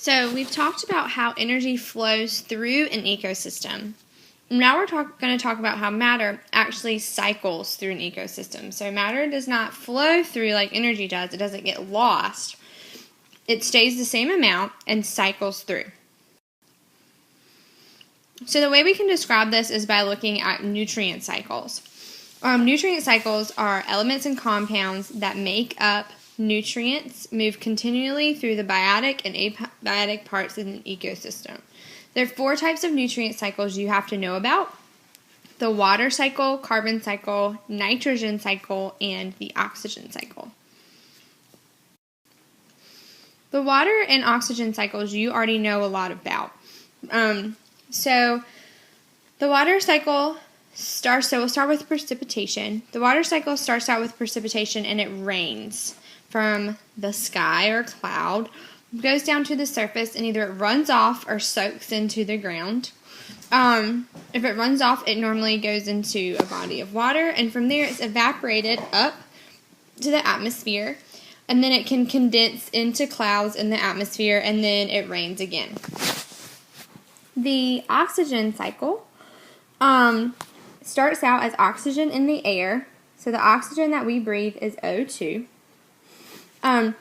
So we've talked about how energy flows through an ecosystem. Now we're going to talk about how matter actually cycles through an ecosystem. So matter does not flow through like energy does. It doesn't get lost. It stays the same amount and cycles through. So the way we can describe this is by looking at nutrient cycles. Nutrient cycles are elements and compounds that make up nutrients move continually through the biotic and abiotic parts of an ecosystem. There are 4 types of nutrient cycles you have to know about: the water cycle, carbon cycle, nitrogen cycle, and the oxygen cycle. The water and oxygen cycles you already know a lot about. So the water cycle we'll start with precipitation. The water cycle starts out with precipitation and it rains from the sky or cloud, goes down to the surface, and either it runs off or soaks into the ground. If it runs off, it normally goes into a body of water, and from there it's evaporated up to the atmosphere, and then it can condense into clouds in the atmosphere, and then it rains again. The oxygen cycle starts out as oxygen in the air. So the oxygen that we breathe is O2. And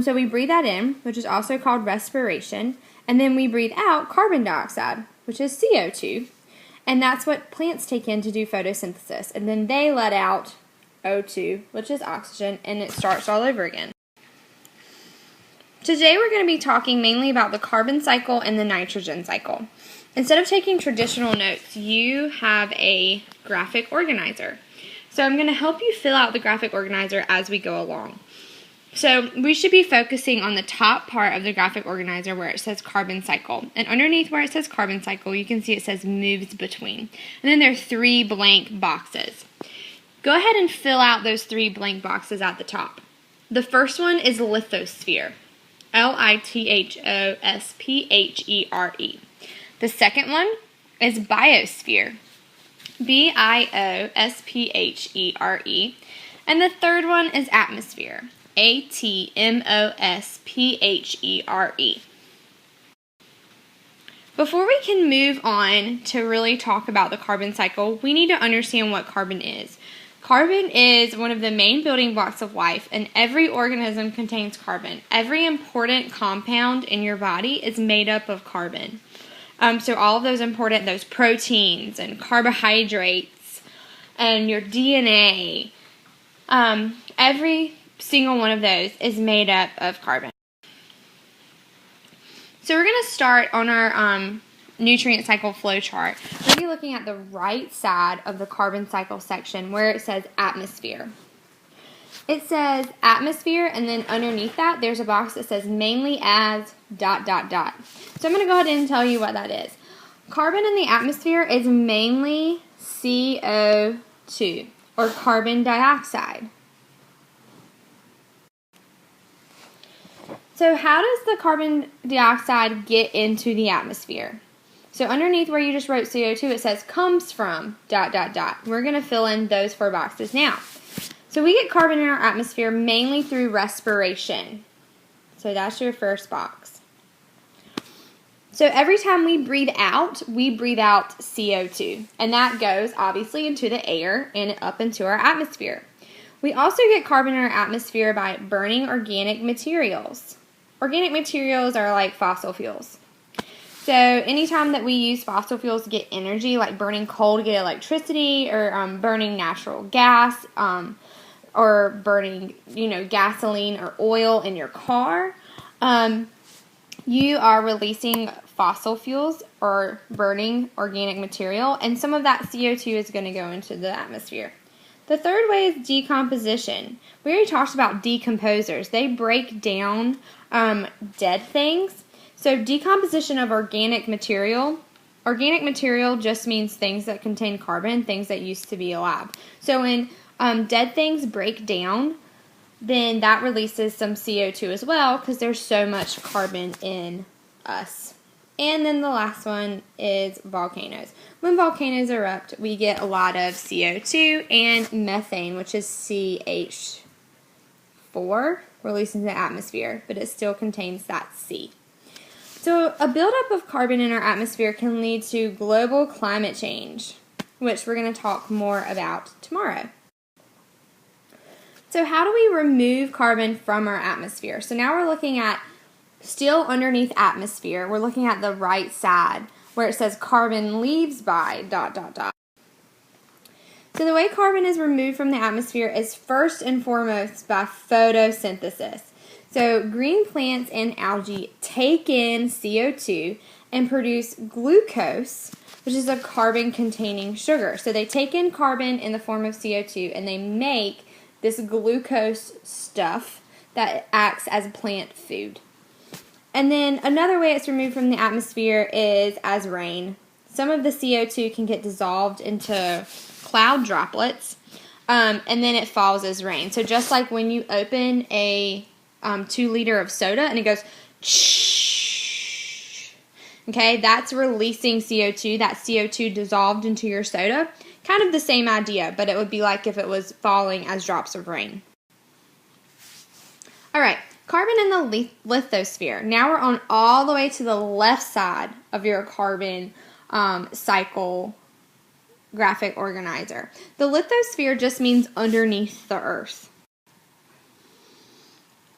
so we breathe that in, which is also called respiration, and then we breathe out carbon dioxide, which is CO2, and that's what plants take in to do photosynthesis, and then they let out O2, which is oxygen, and it starts all over again. Today we're going to be talking mainly about the carbon cycle and the nitrogen cycle. Instead of taking traditional notes, you have a graphic organizer. So I'm going to help you fill out the graphic organizer as we go along. So we should be focusing on the top part of the graphic organizer where it says carbon cycle. And underneath where it says carbon cycle, you can see it says moves between. And then there are 3 blank boxes. Go ahead and fill out those 3 blank boxes at the top. The first one is lithosphere. Lithosphere. The second one is biosphere. Biosphere. And the third one is atmosphere. Atmosphere. Before we can move on to really talk about the carbon cycle, we need to understand what carbon is. Carbon is one of the main building blocks of life, and every organism contains carbon. Every important compound in your body is made up of carbon. So all of those proteins and carbohydrates and your DNA, every single one of those is made up of carbon. So we're going to start on our nutrient cycle flow chart. We're going to be looking at the right side of the carbon cycle section where it says atmosphere. It says atmosphere, and then underneath that there's a box that says mainly as ... So I'm going to go ahead and tell you what that is. Carbon in the atmosphere is mainly CO2, or carbon dioxide. So how does the carbon dioxide get into the atmosphere? So underneath where you just wrote CO2, it says comes from ... We're going to fill in those 4 boxes now. So we get carbon in our atmosphere mainly through respiration. So that's your first box. So every time we breathe out CO2. And that goes obviously into the air and up into our atmosphere. We also get carbon in our atmosphere by burning organic materials. Organic materials are like fossil fuels. So anytime that we use fossil fuels to get energy, like burning coal to get electricity, or burning natural gas, or burning, gasoline or oil in your car, you are releasing fossil fuels or burning organic material, and some of that CO2 is going to go into the atmosphere. The third way is decomposition. We already talked about decomposers. They break down dead things. So decomposition of organic material just means things that contain carbon, things that used to be alive. So when dead things break down, then that releases some CO2 as well, because there's so much carbon in us. And then the last one is volcanoes. When volcanoes erupt, we get a lot of CO2 and methane, which is CH4, released into the atmosphere, but it still contains that C. So a buildup of carbon in our atmosphere can lead to global climate change, which we're going to talk more about tomorrow. So how do we remove carbon from our atmosphere? So now we're looking at still underneath atmosphere. We're looking at the right side where it says carbon leaves by ... So the way carbon is removed from the atmosphere is first and foremost by photosynthesis. So green plants and algae take in CO2 and produce glucose, which is a carbon-containing sugar. So they take in carbon in the form of CO2 and they make this glucose stuff that acts as plant food. And then another way it's removed from the atmosphere is as rain. Some of the CO2 can get dissolved into cloud droplets, and then it falls as rain. So just like when you open a 2 liter of soda and it goes shh, okay, that's releasing CO2. That CO2 dissolved into your soda. Kind of the same idea, but it would be like if it was falling as drops of rain. All right, carbon in the lithosphere. Now we're on all the way to the left side of your carbon cycle graphic organizer. The lithosphere just means underneath the earth.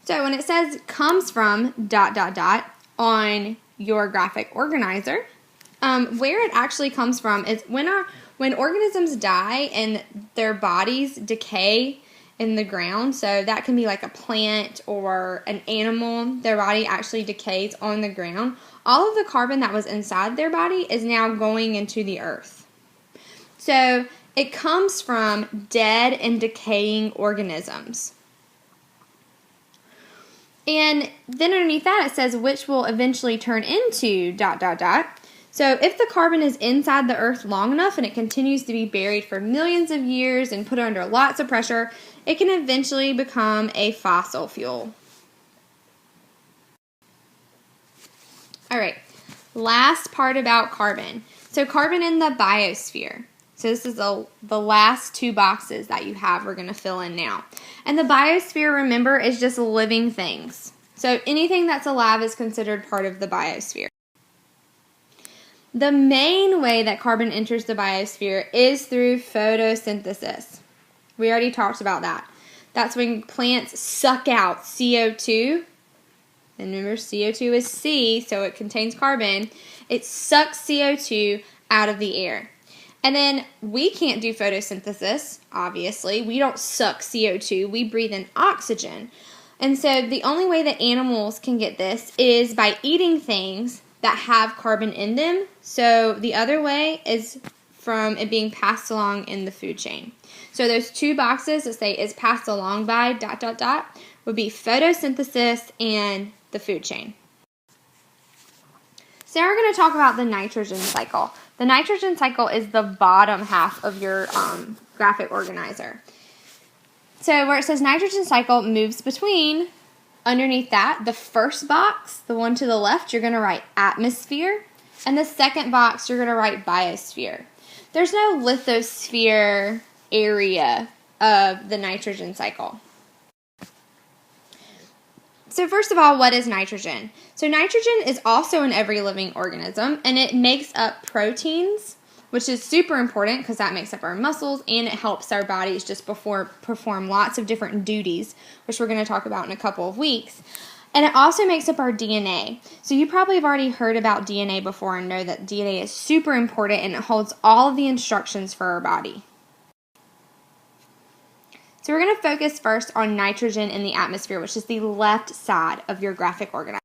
So when it says comes from ... on your graphic organizer, where it actually comes from is when organisms die and their bodies decay in the ground. So that can be like a plant or an animal. Their body actually decays on the ground. All of the carbon that was inside their body is now going into the earth. So it comes from dead and decaying organisms. And then underneath that it says which will eventually turn into ... So if the carbon is inside the earth long enough and it continues to be buried for millions of years and put under lots of pressure, it can eventually become a fossil fuel. All right, last part about carbon. So carbon in the biosphere. So this is the last 2 boxes that you have we're going to fill in now. And the biosphere, remember, is just living things. So anything that's alive is considered part of the biosphere. The main way that carbon enters the biosphere is through photosynthesis. We already talked about that. That's when plants suck out CO2. And remember, CO2 is C, so it contains carbon. It sucks CO2 out of the air. And then we can't do photosynthesis, obviously. We don't suck CO2. We breathe in oxygen. And so the only way that animals can get this is by eating things that have carbon in them. So the other way is from it being passed along in the food chain. So those 2 boxes that say is passed along by ... would be photosynthesis and the food chain. So now we're going to talk about the nitrogen cycle. The nitrogen cycle is the bottom half of your graphic organizer. So where it says nitrogen cycle moves between, underneath that, the first box, the one to the left, you're going to write atmosphere. And the second box, you're going to write biosphere. There's no lithosphere area of the nitrogen cycle. So first of all, what is nitrogen? So nitrogen is also in every living organism, and it makes up proteins, which is super important because that makes up our muscles, and it helps our bodies just perform lots of different duties, which we're going to talk about in a couple of weeks. And it also makes up our DNA. So you probably have already heard about DNA before and know that DNA is super important, and it holds all of the instructions for our body. So we're going to focus first on nitrogen in the atmosphere, which is the left side of your graphic organizer.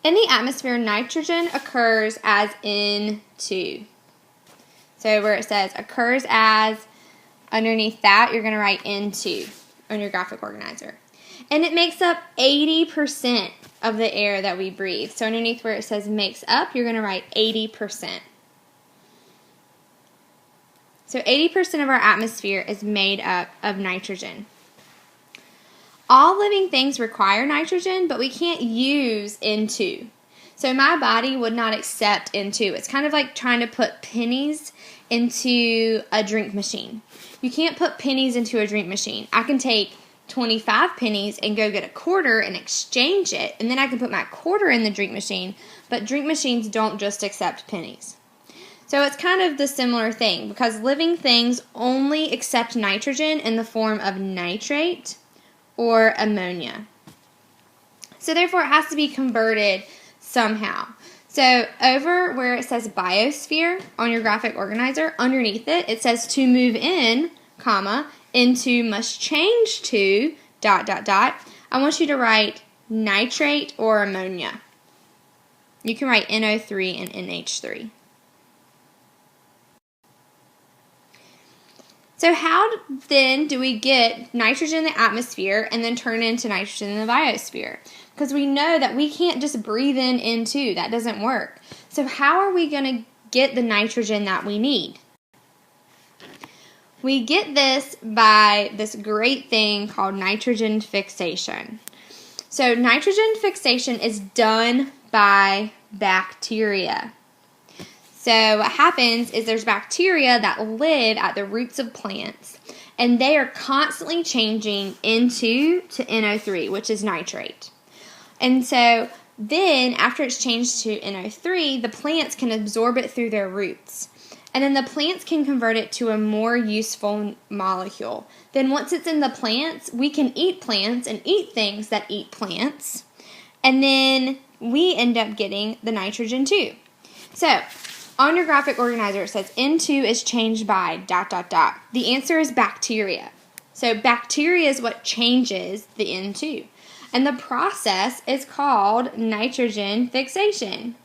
In the atmosphere, nitrogen occurs as N2. So where it says occurs as, underneath that, you're going to write N2 on your graphic organizer. And it makes up 80% of the air that we breathe. So underneath where it says makes up, you're going to write 80%. So 80% of our atmosphere is made up of nitrogen. All living things require nitrogen, but we can't use N2. So my body would not accept N2. It's kind of like trying to put pennies into a drink machine. You can't put pennies into a drink machine. I can take 25 pennies and go get a quarter and exchange it, and then I can put my quarter in the drink machine, but drink machines don't just accept pennies. So it's kind of the similar thing, because living things only accept nitrogen in the form of nitrate or ammonia. So therefore it has to be converted somehow. So over where it says biosphere on your graphic organizer, underneath it, it says to move in, comma, into must change to, ... I want you to write nitrate or ammonia. You can write NO3 and NH3. So how then do we get nitrogen in the atmosphere and then turn it into nitrogen in the biosphere? Because we know that we can't just breathe in N2. That doesn't work. So how are we going to get the nitrogen that we need? We get this by this great thing called nitrogen fixation. So nitrogen fixation is done by bacteria. So what happens is there's bacteria that live at the roots of plants, and they are constantly changing N2 to NO3, which is nitrate. And so then after it's changed to NO3, the plants can absorb it through their roots. And then the plants can convert it to a more useful molecule. Then once it's in the plants, we can eat plants and eat things that eat plants. And then we end up getting the nitrogen too. So on your graphic organizer, it says N2 is changed by ... The answer is bacteria. So bacteria is what changes the N2. And the process is called nitrogen fixation.